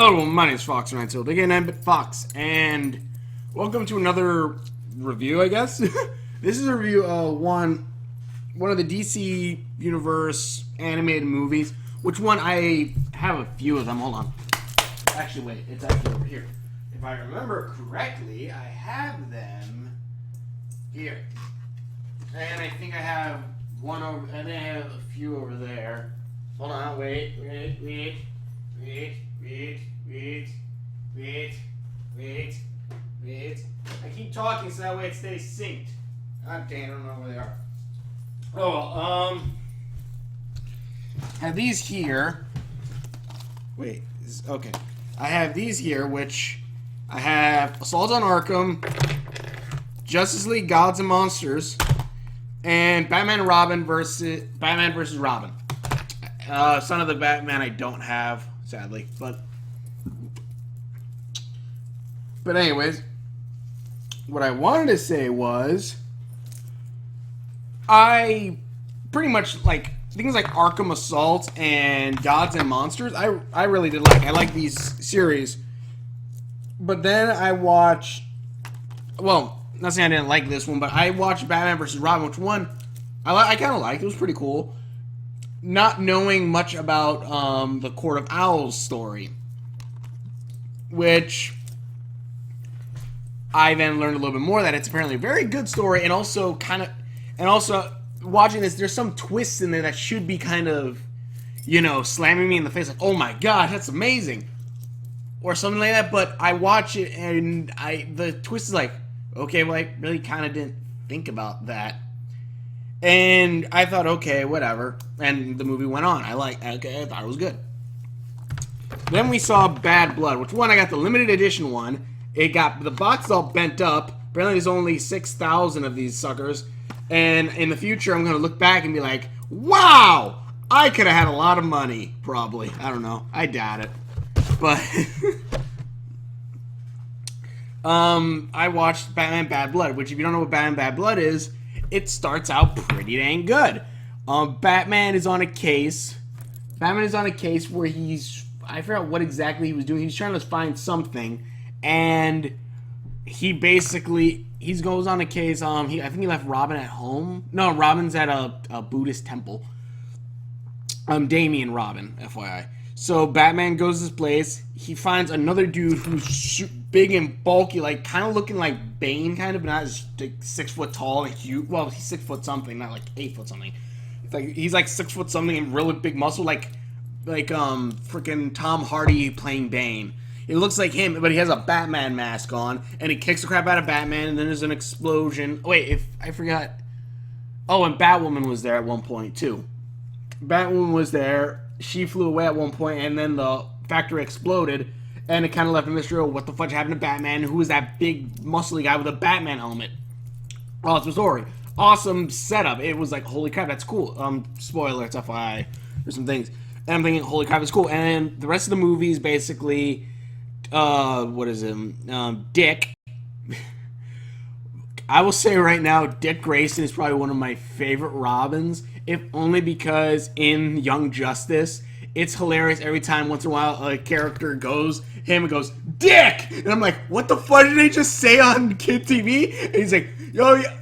Hello, my name is Fox, and I'm still digging in, Fox, and welcome to another review, I guess. This is a review of one of the DC Universe animated movies. Which one? I have a few of them. Hold on. Actually, wait. It's actually over here. If I remember correctly, I have them here, and I think I have one over, and I have a few over there. Hold on. Wait. I keep talking so that way it stays synced. God damn, I don't know where they are. Oh, well, I have these here. Wait, okay. I have these here, which I have Assault on Arkham, Justice League Gods and Monsters, and Batman versus Robin. Son of the Batman I don't have, sadly, but anyways, what I wanted to say was, I pretty much like things like Arkham Assault and Gods and Monsters. I really did like. I like these series, but then I watched. Well, not saying I didn't like this one, but I watched Batman versus Robin, which one I kind of liked. It was pretty cool. Not knowing much about the Court of Owls story, which I then learned a little bit more that it's apparently a very good story, and also watching this, there's some twists in there that should be kind of, slamming me in the face, like, oh my god, that's amazing, or something like that. But I watch it and the twist is like, okay, well, I really kind of didn't think about that. And I thought, okay, whatever. And the movie went on. I thought it was good. Then we saw Bad Blood, which one I got the limited edition one. It got the box all bent up. Apparently there's only 6,000 of these suckers. And in the future, I'm going to look back and be like, wow, I could have had a lot of money, probably. I don't know. I doubt it. But I watched Batman Bad Blood, which if you don't know what Batman Bad Blood is, it starts out pretty dang good. Batman is on a case. Batman is on a case where I forgot what exactly he was doing. He's trying to find something, and he goes on a case. I think he left Robin at home. No, Robin's at a Buddhist temple. Damian Robin, FYI. So Batman goes to this place. He finds another dude who's big and bulky, like kind of looking like Bane, kind of, but not as like 6 foot tall and huge. Well, he's 6 foot something, not like 8 foot something. He's like 6 foot something and really big muscle, like freaking Tom Hardy playing Bane. It looks like him, but he has a Batman mask on, and he kicks the crap out of Batman, and then there's an explosion. Oh, wait, I forgot. Oh, and Batwoman was there at one point too. Batwoman was there. She flew away at one point, and then the factory exploded, and it kind of left a mystery of what the fudge happened to Batman. Who was that big, muscly guy with a Batman helmet? Awesome story. Awesome setup. It was like, holy crap, that's cool. Spoilers, FYI. There's some things. And I'm thinking, holy crap, it's cool. And the rest of the movie is basically, what is it? Dick. I will say right now, Dick Grayson is probably one of my favorite Robins, if only because in Young Justice, it's hilarious every time once in a while a character goes, Dick! And I'm like, what the fuck did they just say on Kid TV? And he's like,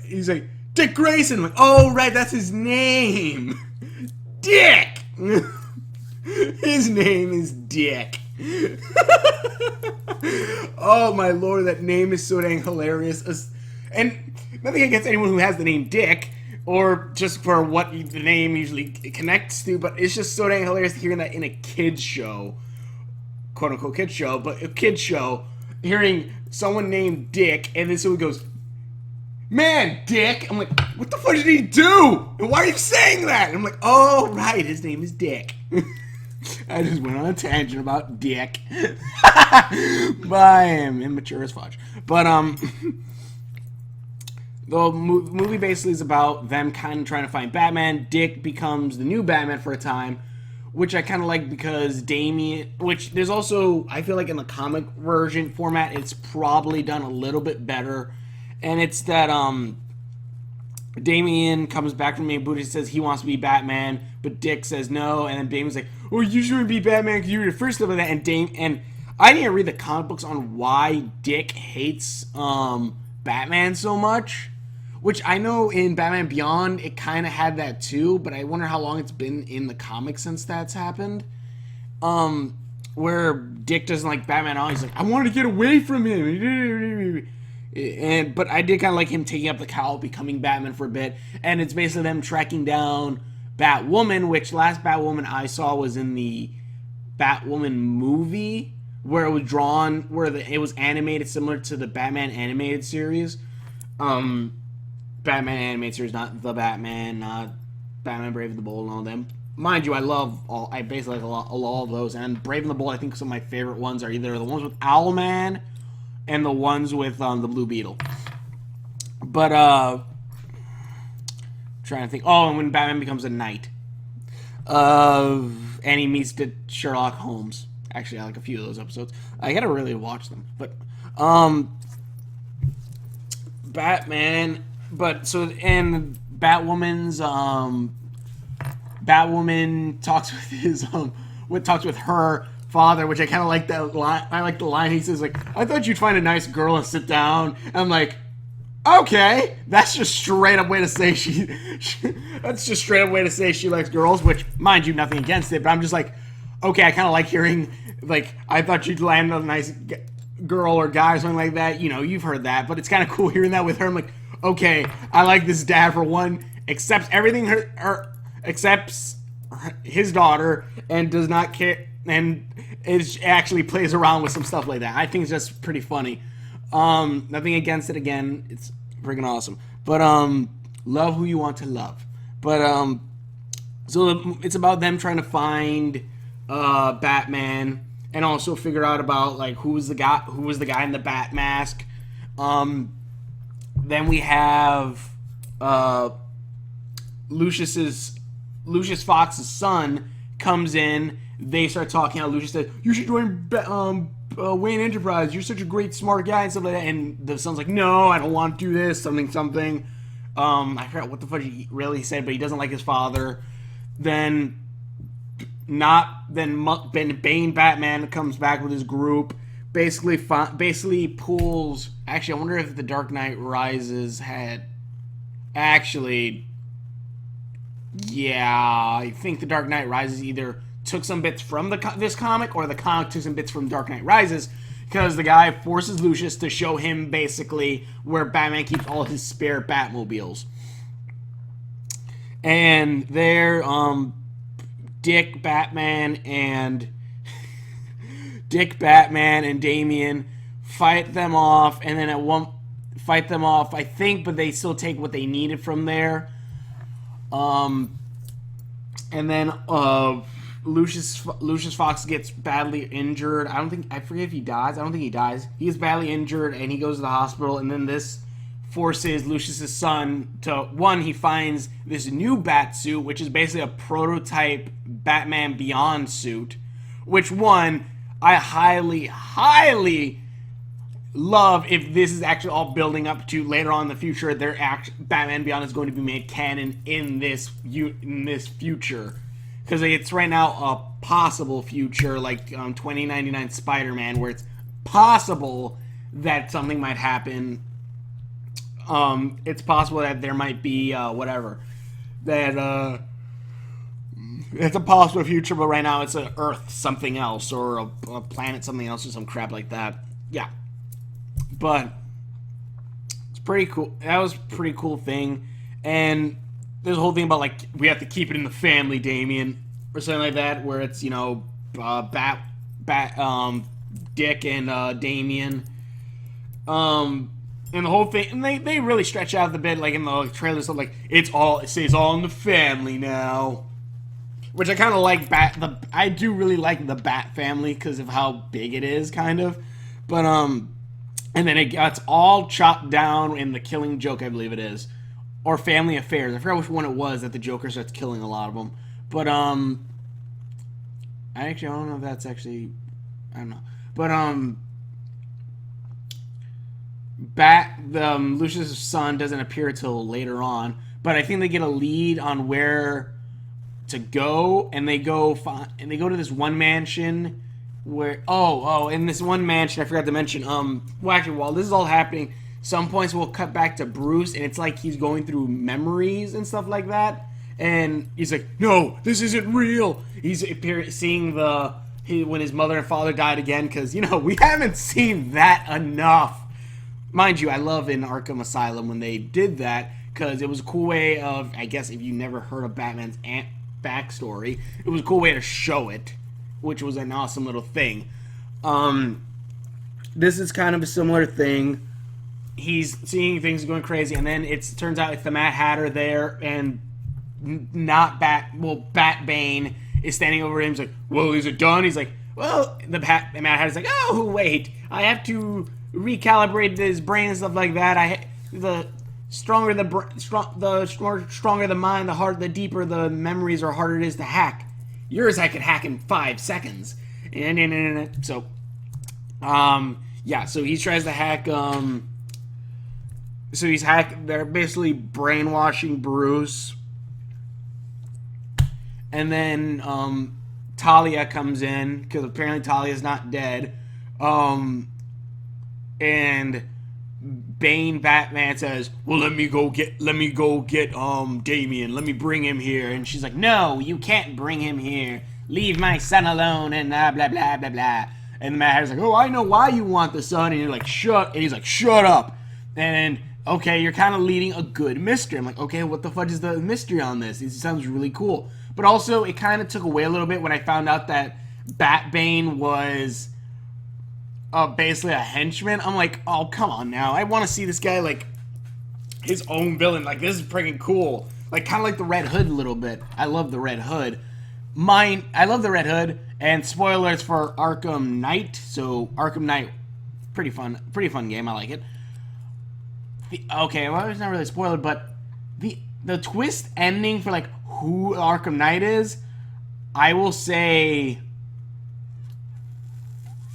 he's like, Dick Grayson. I'm like, oh, right, that's his name. Dick! His name is Dick. Oh, my lord, that name is so dang hilarious. And nothing against anyone who has the name Dick, or just for what the name usually connects to, but it's just so dang hilarious hearing that in a kid's show, quote-unquote kid's show, but a kid's show, hearing someone named Dick, and then someone goes, man, Dick! I'm like, what the fuck did he do? And why are you saying that? And I'm like, oh, right, his name is Dick. I just went on a tangent about Dick. But I am immature as fudge. But, the movie basically is about them kind of trying to find Batman. Dick becomes the new Batman for a time, which I kind of like because Damian, which there's also, I feel like in the comic version format, it's probably done a little bit better. And it's that Damian comes back from being Buddhist, says he wants to be Batman, but Dick says no, and then Damian's like, oh, you shouldn't be Batman because you were the first of that, and I didn't read the comic books on why Dick hates Batman so much. Which I know in Batman Beyond it kind of had that too, but I wonder how long it's been in the comics since that's happened. Where Dick doesn't like Batman at all. He's like, I want to get away from him. But I did kind of like him taking up the cowl, becoming Batman for a bit, and it's basically them tracking down Batwoman, which last Batwoman I saw was in the Batwoman movie, where it was drawn, where it was animated similar to the Batman animated series. Batman animated series, not the Batman, not Batman Brave and the Bold and all them. Mind you, I basically like all of those. And Brave and the Bold, I think some of my favorite ones are either the ones with Owlman and the ones with the Blue Beetle. But, trying to think. Oh, and when Batman becomes a knight. And he meets the Sherlock Holmes. Actually, I like a few of those episodes. I gotta really watch them. But, Batman... But so and Batwoman's Batwoman talks with his talks with her father, which I kind of like that line. I like the line he says like, "I thought you'd find a nice girl and sit down." And I'm like, okay, that's just straight up way to say that's just straight up way to say she likes girls. Which, mind you, nothing against it, but I'm just like, okay, I kind of like hearing like, I thought you'd land a nice girl or guy or something like that. You know, you've heard that, but it's kind of cool hearing that with her. I'm like, okay, I like this dad for one, accepts everything accepts his daughter and does not care and actually plays around with some stuff like that. I think it's just pretty funny. Nothing against it. Again, it's freaking awesome. But love who you want to love. But so it's about them trying to find Batman and also figure out about like who was the guy in the bat mask. Then we have Lucius Fox's son comes in. They start talking. How Lucius said, "You should join Wayne Enterprise. You're such a great, smart guy," and stuff like that. And the son's like, "No, I don't want to do this. Something." I forgot what the fuck he really said, but he doesn't like his father. Then Bane Batman comes back with his group. Basically pulls. Actually, I wonder if the Dark Knight Rises had. Actually, yeah, I think the Dark Knight Rises either took some bits from this comic or the comic took some bits from Dark Knight Rises, because the guy forces Lucius to show him basically where Batman keeps all his spare Batmobiles. And there, Dick, Batman, and Damian fight them off, and then I think, but they still take what they needed from there. And then Lucius Fox gets badly injured. I forget if he dies. I don't think he dies. He gets badly injured, and he goes to the hospital, and then this forces Lucius's son to, one, he finds this new bat suit, which is basically a prototype Batman Beyond suit, which, one, I highly, highly love if this is actually all building up to later on in the future. Batman Beyond is going to be made canon in this future, because it's right now a possible future, like 2099 Spider-Man, where it's possible that something might happen. It's possible that there might be it's a possible future, but right now it's an Earth something else, or a planet something else, or some crap like that. Yeah. But it's pretty cool. That was a pretty cool thing. And there's a whole thing about, like, we have to keep it in the family, Damien, or something like that, where it's, you know, Dick and Damien. And the whole thing, and they really stretch out the bit, like in the trailer, stuff like it stays all in the family now. Which I kind of like. I do really like the Bat family because of how big it is, kind of. But and then it gets all chopped down in the Killing Joke, I believe it is, or Family Affairs. I forgot which one it was that the Joker starts killing a lot of them. But I don't know if that's actually, I don't know. But Lucius' son doesn't appear till later on, but I think they get a lead on where to go, and they go to this one mansion where in this one mansion I forgot to mention. Well, actually, while this is all happening, some points we'll cut back to Bruce, and it's like he's going through memories and stuff like that. And he's like, "No, this isn't real." He's seeing when his mother and father died again, because we haven't seen that enough. Mind you, I love in Arkham Asylum when they did that, because it was a cool way of, I guess, if you never heard of Batman's backstory, it was a cool way to show it, which was an awesome little thing. This is kind of a similar thing. He's seeing things going crazy, and then it turns out it's the Mad Hatter there, and not Batbane is standing over him. He's like, "Well, is it done?" He's like, "Well," the Mad Hatter's like, "Oh, wait, I have to recalibrate his brain and stuff like that. The stronger the mind, the deeper the memories, or harder it is to hack. Yours I could hack in 5 seconds." And so, yeah, so he tries to hack. So they're basically brainwashing Bruce. And then Talia comes in, because apparently Talia's not dead. And Batman says, "Well, let me go get Damian. Let me bring him here." And she's like, "No, you can't bring him here. Leave my son alone," and blah blah blah blah blah. And the Mad Hatter's like, "Oh, I know why you want the son." And you're like, "Shut," and he's like, "Shut up." And okay, you're kind of leading a good mystery. I'm like, okay, what the fudge is the mystery on this? It sounds really cool. But also, it kind of took away a little bit when I found out that Batbane was basically a henchman. I'm like, oh, come on now. I want to see this guy, like, his own villain. Like, this is freaking cool. Like, kind of like the Red Hood a little bit. I love the Red Hood. I love the Red Hood. And spoilers for Arkham Knight. So, Arkham Knight, pretty fun game. I like it. Okay, well, it's not really a spoiler, but the twist ending for, like, who Arkham Knight is, I will say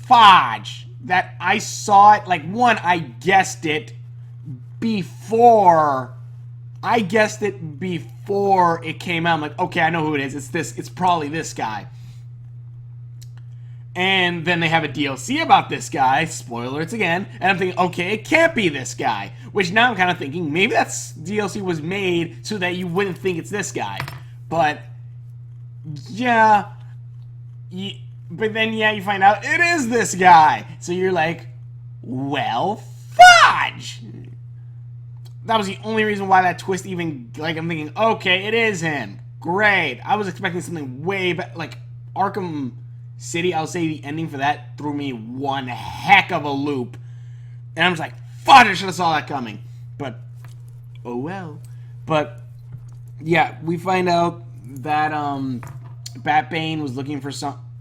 fudge. That I saw it, like, I guessed it before it came out. I'm like, okay, I know who it is. It's probably this guy. And then they have a DLC about this guy. Spoilers again. And I'm thinking, okay, it can't be this guy. Which now I'm kind of thinking, maybe that DLC was made so that you wouldn't think it's this guy. But, yeah. But then, yeah, you find out it is this guy. So you're like, well, fudge! That was the only reason why that twist even, like, I'm thinking, okay, it is him. Great. I was expecting something way better. Like, Arkham City, I'll say the ending for that threw me one heck of a loop. And I'm just like, fudge, I should have saw that coming. But, oh well. But, yeah, we find out that Batbane was looking for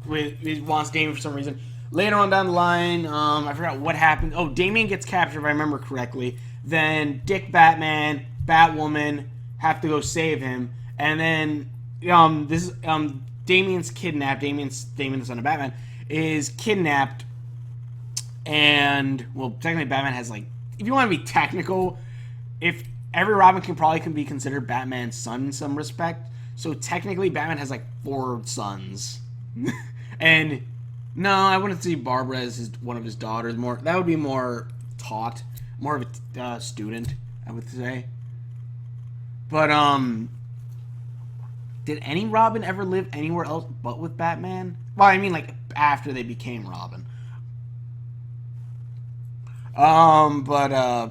wants Damian for some reason. Later on down the line, I forgot what happened. Oh, Damian gets captured, if I remember correctly. Then Dick, Batman, Batwoman have to go save him. And then, Damian's kidnapped. Damien, the son of Batman, is kidnapped. And, well, technically Batman has, like, if you want to be technical, if every Robin can be considered Batman's son in some respect. So technically Batman has, like, 4 sons. And, no, I wouldn't see Barbara as one of his daughters. That would be more taught. More of a student, I would say. But, did any Robin ever live anywhere else but with Batman? Well, I mean, like, after they became Robin. After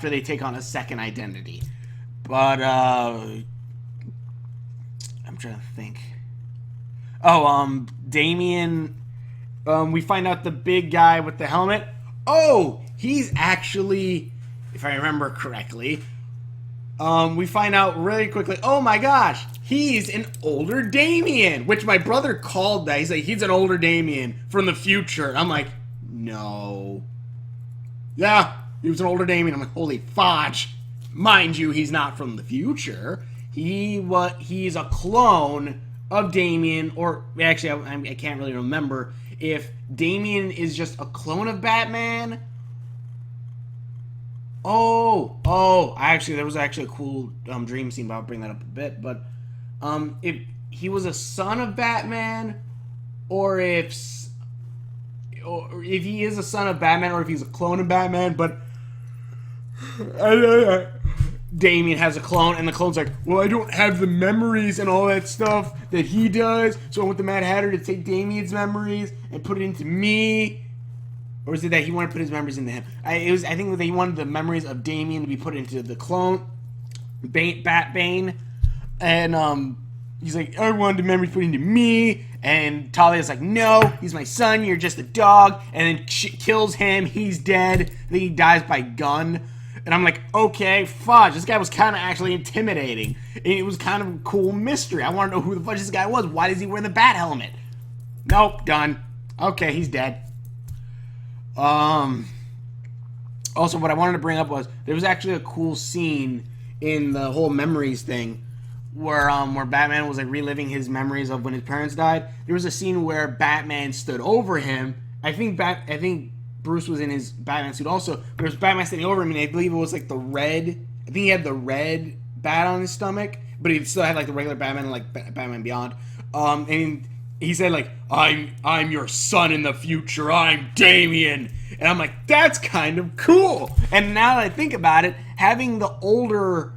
they take on a second identity. But, I'm trying to think. Oh, Damian, we find out the big guy with the helmet. Oh, he's actually, if I remember correctly, we find out really quickly, oh my gosh, he's an older Damian, which my brother called that. He's like, he's an older Damian from the future. I'm like, no. Yeah, he was an older Damian. I'm like, holy fudge. Mind you, he's not from the future. He's a clone of Damian, or actually, I can't really remember if Damian is just a clone of Batman. Actually, there was actually a cool dream scene, but I'll bring that up a bit. But if he was a son of Batman, or if he is a son of Batman, or if he's a clone of Batman. But Damian has a clone, and the clone's like, well, I don't have the memories and all that stuff that he does, so I want the Mad Hatter to take Damian's memories and put it into me. Or is it that he wanted to put his memories into him? I think that he wanted the memories of Damian to be put into the clone, Batbane. And he's like, I wanted the memories put into me. And Talia's like, no, he's my son, you're just a dog. And then she kills him, he's dead. Then he dies by gun. And I'm like, okay, fudge. This guy was kind of actually intimidating. It was kind of a cool mystery. I want to know who the fudge this guy was. Why does he wear the bat helmet? Nope, done. Okay, he's dead. Also, what I wanted to bring up was there was actually a cool scene in the whole memories thing where Batman was like reliving his memories of when his parents died. There was a scene where Batman stood over him. I think Bruce was in his Batman suit also. There was Batman standing over him, and I believe it was like the red. I think he had the red bat on his stomach, but he still had like the regular Batman, like Batman Beyond. And he said like, I'm your son in the future. I'm Damian. And I'm like, that's kind of cool. And now that I think about it, having the older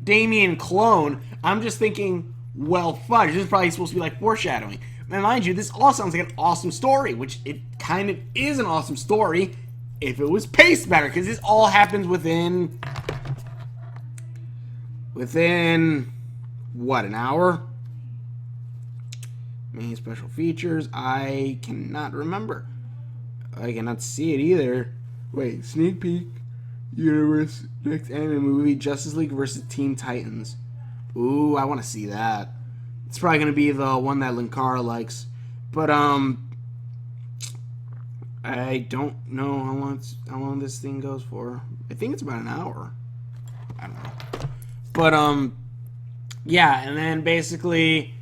Damian clone, I'm just thinking, well, fudge. This is probably supposed to be like foreshadowing. And mind you, this all sounds like an awesome story, which it kind of is an awesome story if it was paced better, because this all happens within what, an hour? Main special features, I cannot remember. I cannot see it either. Wait, sneak peek. Universe next anime movie, Justice League versus Teen Titans. Ooh, I want to see that. It's probably going to be the one that Linkara likes. But, I don't know how long this thing goes for. I think it's about an hour. I don't know. But, yeah, and then basically,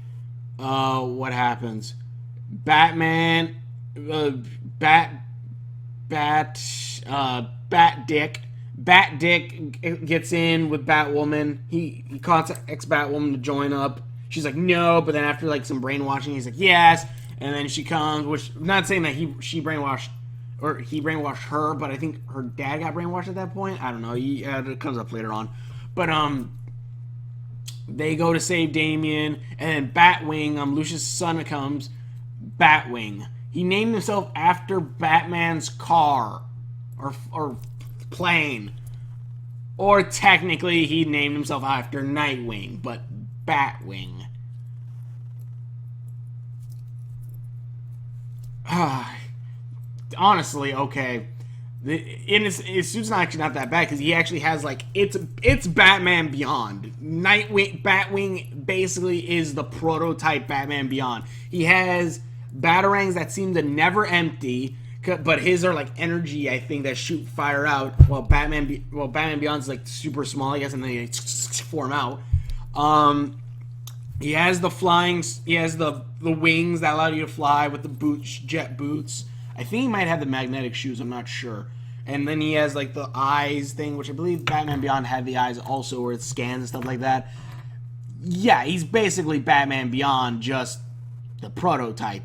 what happens? Batman, Bat Dick gets in with Batwoman. He contacts Batwoman to join up. She's like, no, but then after like some brainwashing, he's like, yes. And then she comes, which I'm not saying that he brainwashed her, but I think her dad got brainwashed at that point. I don't know. It comes up later on. But they go to save Damian, and then Batwing, Lucius' son comes. Batwing. He named himself after Batman's car or plane. Or technically, he named himself after Nightwing, but Batwing. Honestly, okay. His suit's actually not that bad because he actually has like it's Batman Beyond. Batwing basically is the prototype Batman Beyond. He has batarangs that seem to never empty, but his are like energy, I think, that shoot fire out. While Batman Beyond's like super small, I guess, and then they form out. He has the flying. He has the wings that allow you to fly with the boots, jet boots. I think he might have the magnetic shoes. I'm not sure. And then he has like the eyes thing, which I believe Batman Beyond had the eyes also, where it scans and stuff like that. Yeah, he's basically Batman Beyond, just the prototype.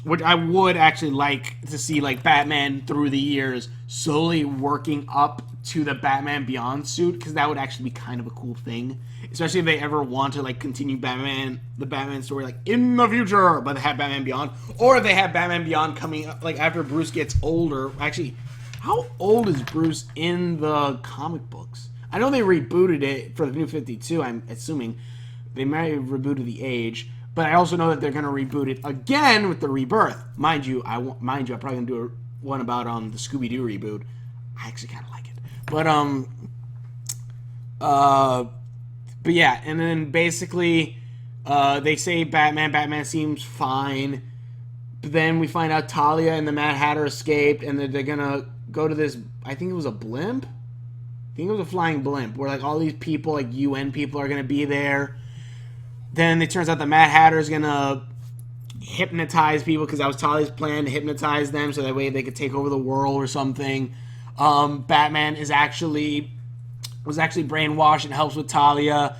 Which I would actually like to see, like, Batman through the years slowly working up to the Batman Beyond suit, because that would actually be kind of a cool thing. Especially if they ever want to, like, continue the Batman story, like, in the future, but they have Batman Beyond. Or if they have Batman Beyond coming up, like, after Bruce gets older. Actually, how old is Bruce in the comic books? I know they rebooted it for the New 52, I'm assuming. They might have rebooted the age. But I also know that they're going to reboot it again with the Rebirth. Mind you, I'm probably going to do one about the Scooby-Doo reboot. I actually kind of like it. But yeah, and then basically they save Batman. Batman seems fine. But then we find out Talia and the Mad Hatter escaped, and they're going to go to this, I think it was a blimp? I think it was a flying blimp, where like all these people, like UN people, are going to be there. Then it turns out the Mad Hatter is going to hypnotize people, because that was Talia's plan, to hypnotize them so that way they could take over the world or something. Batman was actually brainwashed and helps with Talia.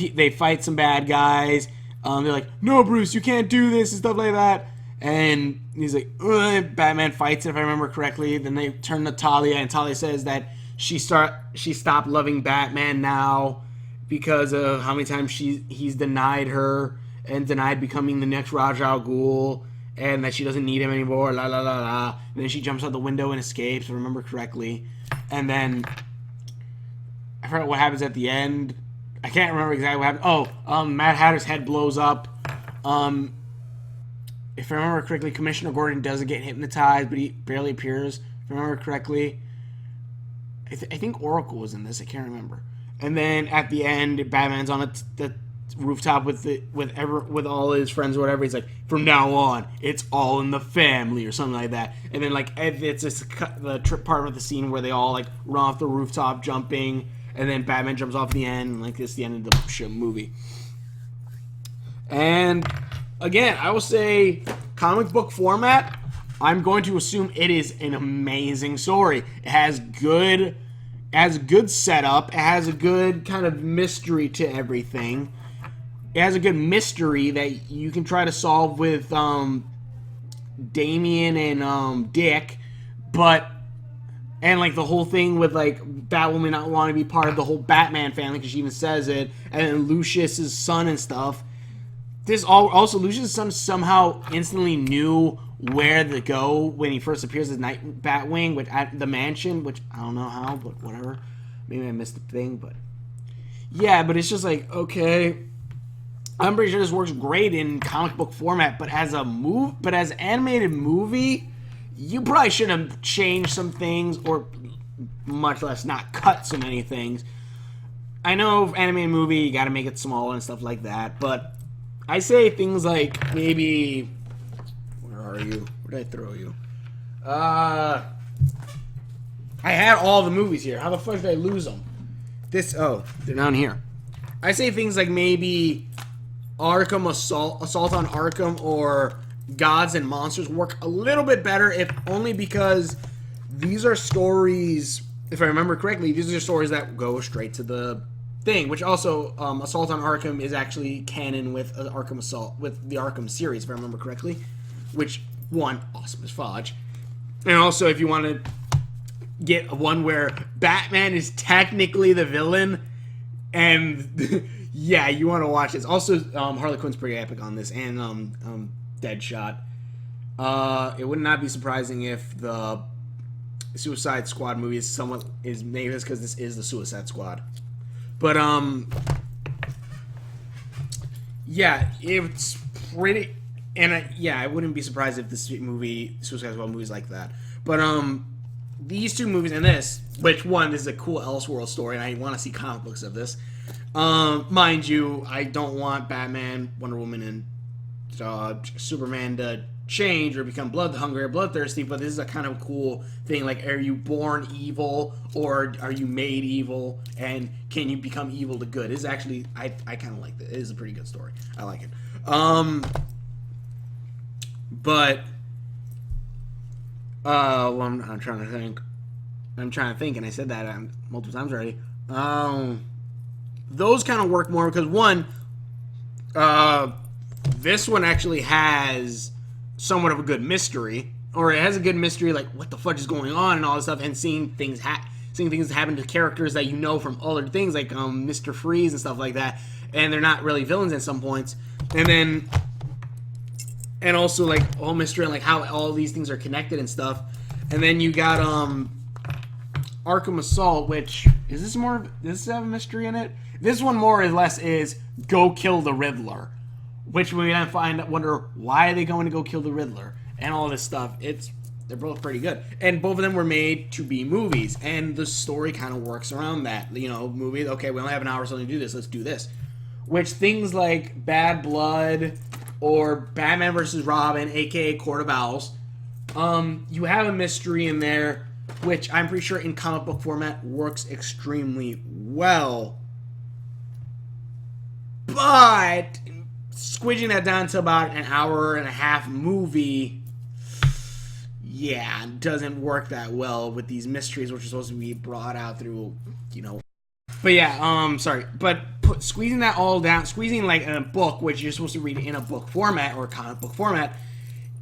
they fight some bad guys. They're like, no, Bruce, you can't do this and stuff like that. And he's like, ugh. Batman fights it, if I remember correctly. Then they turn to Talia, and Talia says that she stopped loving Batman now because of how many times he's denied her and denied becoming the next Ra's al Ghul, and that she doesn't need him anymore. La la la la. And then she jumps out the window and escapes, if I remember correctly. And then I forgot what happens at the end. I can't remember exactly what happened. Oh, Mad Hatter's head blows up. If I remember correctly, Commissioner Gordon doesn't get hypnotized, but he barely appears. If I remember correctly, I think Oracle was in this. I can't remember. And then at the end, Batman's on the rooftop with all his friends or whatever. He's like, from now on, it's all in the family or something like that. And then like it's just the trip part of the scene where they all like run off the rooftop jumping, and then Batman jumps off the end, and like it's the end of the movie. And again, I will say comic book format, I'm going to assume it is an amazing story. It has good setup. It has a good kind of mystery to everything. It has a good mystery that you can try to solve with Damian and Dick, and like the whole thing with like Batwoman not wanting to be part of the whole Batman family because she even says it, and then Lucius's son and stuff. Lucius's son somehow instantly knew where to go when he first appears as Night Batwing, at the mansion, which I don't know how, but whatever. Maybe I missed the thing, but yeah, but it's just like, okay, I'm pretty sure this works great in comic book format, but as animated movie, you probably should have changed some things, or much less not cut so many things. I know animated movie, you got to make it small and stuff like that, but I say things like maybe, where are you? Where did I throw you? I had all the movies here. How the fuck did I lose them? They're down here. I say things like maybe Arkham Assault on Arkham, or Gods and Monsters work a little bit better, if only because these are stories, if I remember correctly, these are stories that go straight to the thing, which also Assault on Arkham is actually canon with Arkham Assault, with the Arkham series, if I remember correctly, which one, awesome as fudge. And also, if you want to get one where Batman is technically the villain, and yeah, you want to watch this. Also, Harley Quinn's pretty epic on this, and Deadshot. It would not be surprising if the Suicide Squad movie is named this, because this is the Suicide Squad. But yeah, it's pretty, and yeah, I wouldn't be surprised if this movie, Suicide Squad movie, is like that. But these two movies and this, which one, this is a cool Elseworld story, and I want to see comic books of this. Mind you, I don't want Batman, Wonder Woman, and Superman to change or become blood-hungry or bloodthirsty, but this is a kind of cool thing. Like, are you born evil, or are you made evil, and can you become evil to good? This is actually, I kind of like this. It is a pretty good story. I like it. But well, I'm trying to think. And I said that multiple times already. Those kind of work more because, one, this one actually has somewhat of a good mystery, or it has a good mystery, like what the fuck is going on and all this stuff, and seeing things happen to characters that you know from other things, like Mr. Freeze and stuff like that, and they're not really villains at some points, and also like all mystery and like how all these things are connected and stuff. And then you got Arkham Assault, which does this have a mystery in it? This one more or less is go kill the Riddler, which we then wonder why are they going to go kill the Riddler and all this stuff. They're both pretty good, and both of them were made to be movies, and the story kind of works around that. You know, movies. Okay, we only have an hour or something to do this. Let's do this. Which things like Bad Blood or Batman vs. Robin, aka Court of Owls, you have a mystery in there, which I'm pretty sure in comic book format works extremely well. But squidging that down to about an hour and a half movie, yeah, doesn't work that well with these mysteries, which are supposed to be brought out through, you know, But yeah, sorry. But squeezing that all down, squeezing like in a book, which you're supposed to read in a book format or a comic book format,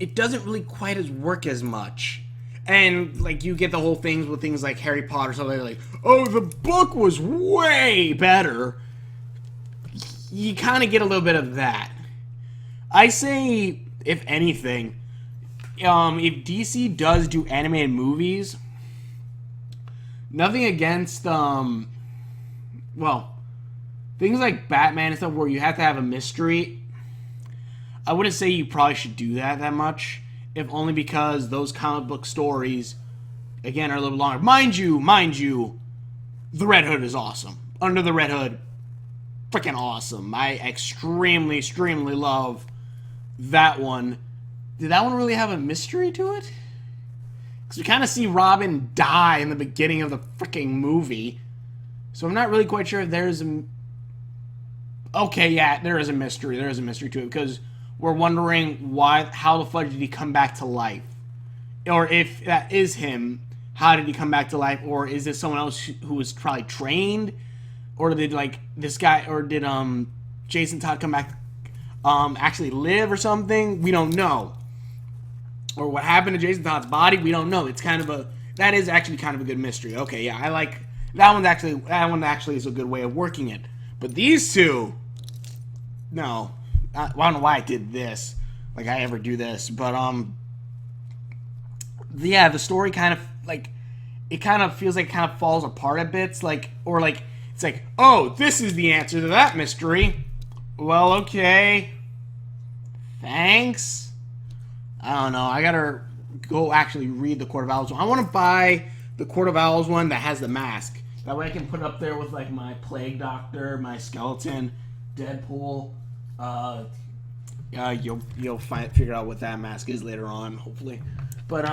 it doesn't really quite as work as much. And like you get the whole things with things like Harry Potter, so they're like, oh, the book was way better. You kind of get a little bit of that. I say, if anything, if DC does do animated movies, nothing against well, things like Batman and stuff where you have to have a mystery. I wouldn't say you probably should do that much, if only because those comic book stories, again, are a little longer. Mind you, the Red Hood is awesome. Under the Red Hood, freaking awesome. I extremely love that one. Did that one really have a mystery to it? Because we kind of see Robin die in the beginning of the freaking movie. So I'm not really quite sure if there's a... Okay, yeah, there is a mystery. There is a mystery to it, because we're wondering how the fudge did he come back to life? Or if that is him, how did he come back to life? Or is this someone else who was probably trained? Or did, like, this guy, or did Jason Todd come back, actually live or something? We don't know. Or what happened to Jason Todd's body? We don't know. It's kind of a... That is actually kind of a good mystery. Okay, yeah, I like... That one actually is a good way of working it. But these two... No. I don't know why I did this. Like, I ever do this. But, yeah, the story kind of, like... It kind of feels like it kind of falls apart a bit. Like, or, like... It's like, oh, this is the answer to that mystery. Well, okay. Thanks. I don't know. I gotta go actually read the Court of Owls one. I want to buy the Court of Owls one that has the mask. That way I can put it up there with, like, my Plague Doctor, my Skeleton, Deadpool. You'll figure out what that mask is later on, hopefully. But,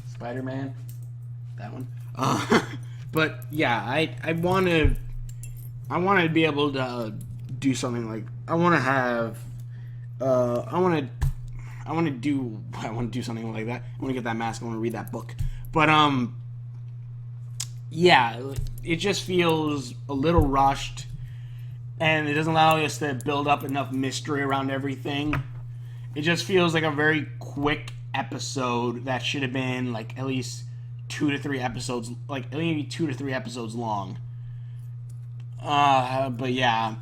Spider-Man. That one. But yeah, I want to be able to do something like I want to do something like that. I want to get that mask. I want to read that book. But yeah, it just feels a little rushed, and it doesn't allow us to build up enough mystery around everything. It just feels like a very quick episode that should have been like at least 2 to 3 episodes, like maybe 2 to 3 episodes long. But yeah.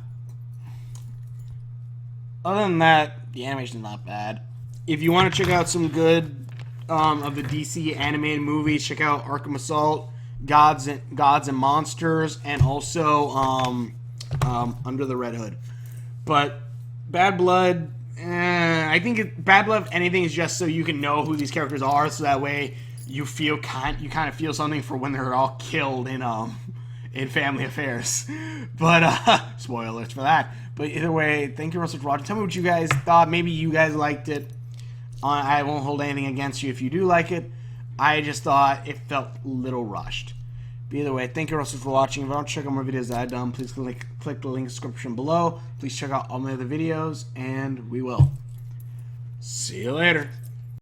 Other than that, the animation is not bad. If you want to check out some good of the DC animated movies, check out Arkham Assault, Gods and Monsters, and also Under the Red Hood. But Bad Blood, I think Bad Blood, if anything, is just so you can know who these characters are, so that way you kind of feel something for when they're all killed in Family Affairs. But spoilers for that. But either way, thank you so much for watching. Tell me what you guys thought. Maybe you guys liked it. I won't hold anything against you if you do like it. I just thought it felt a little rushed. But either way, thank you also for watching. If you want to check out more videos that I've done, please click the link in the description below. Please check out all my other videos, and we will see you later.